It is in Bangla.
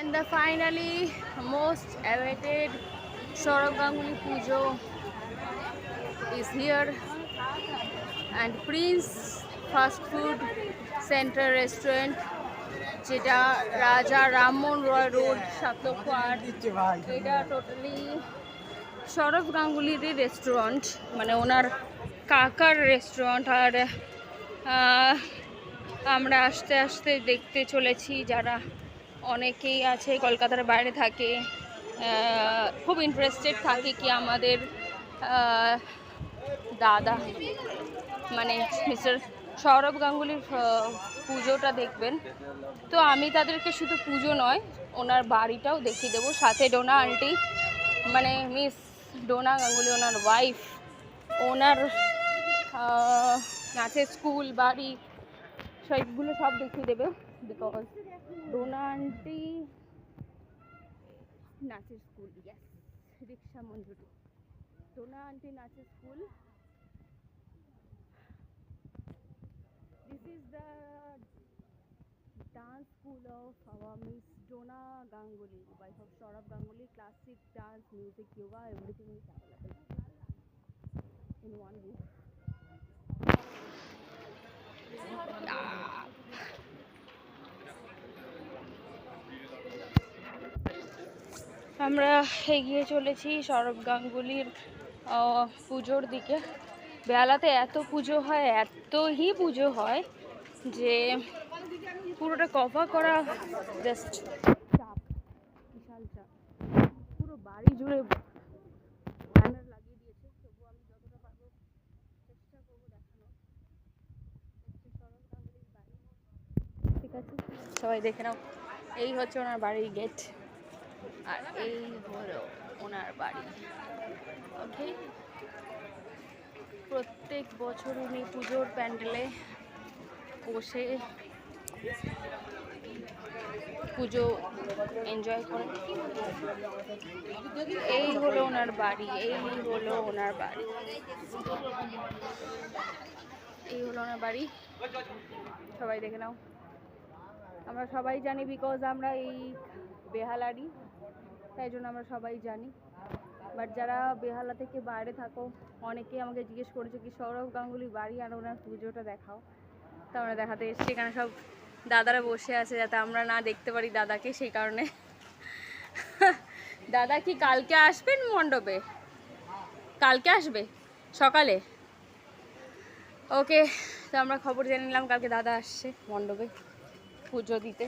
And the finally most awaited Saurav Ganguly Pujo is here, and Prince Fast Food Center Restaurant, যেটা রাজা রামমোহন রয় রোড 7 লক্ষ 8, এটা টোটালি সৌরভ গাঙ্গুলিরই রেস্টুরেন্ট, মানে ওনার কাকার রেস্টুরেন্ট। আর আমরা আস্তে আস্তে দেখতে চলেছি, যারা অনেকেই আছে কলকাতার বাইরে থাকে, খুব ইন্টারেস্টেড থাকে কি আমাদের দাদা মানে মিস্টার সৌরভ গাঙ্গুলির পুজোটা দেখবেন। তো আমি তাদেরকে শুধু পুজো নয়, ওনার বাড়িটাও দেখিয়ে দেবো। সাথে ডোনা আন্টি, মানে মিস ডোনা গাঙ্গুলি, ওনার ওয়াইফ, ওনার নাচের স্কুল, বাড়ি, সবগুলো সব দেখিয়ে দেবে। বিকজ ডোনা আন্টি নাচের স্কুল, ইয়াস, রিক্সা মঞ্জুরি, ডোনা আন্টি নাচের school. This is the dance school of our Miss Dona Ganguly, wife of Saurav Ganguly. Classic dance, music, yoga, everything is available in one roof. আমরা এগিয়ে চলেছি সৌরভ গাঙ্গুলির পুজোর দিকে। বেলাতে এত পুজো হয়, এতই পুজো হয় যে পুরোটা কভার করা জাস্ট চাপ, বিশাল চাপ। পুরো বাড়ি জুড়ে ব্যানার লাগিয়ে দিয়েছে, তবু আমি যতটা পারবো চেষ্টা করবো দেখানো। সৌরভ গাঙ্গুলির বাড়ি, ঠিক আছে, সবাই দেখে নাও। এই হচ্ছে ওনার বাড়ির গেট, আর এই হলো ওনার বাড়ি। ওকে, প্রত্যেক বছর উনি পুজোর প্যান্ডেলে বসে পুজো এনজয় করেন। এই হলো ওনার বাড়ি, এই হলো ওনার বাড়ি, এই হলো ওনার বাড়ি। সবাই দেখে নাও। আমরা সবাই জানি, বিকজ আমরা এই বেহালারই, তাই জন্য আমরা সবাই জানি। বাট যারা বেহালা থেকে বাইরে থাকো, অনেকেই আমাকে জিজ্ঞেস করেছে কি সৌরভ গাঙ্গুলি বাড়ি আর ওনার পুজোটা দেখাও। তো আমরা দেখাতে এসেছি, এখানে সব দাদারা বসে আছে, যাতে আমরা না দেখতে পারি দাদাকে, সেই কারণে। দাদা কি কালকে আসবেন মণ্ডপে? কালকে আসবে সকালে? ওকে, তো আমরা খবর জেনে নিলাম কালকে দাদা আসছে মণ্ডপে পুজো দিতে।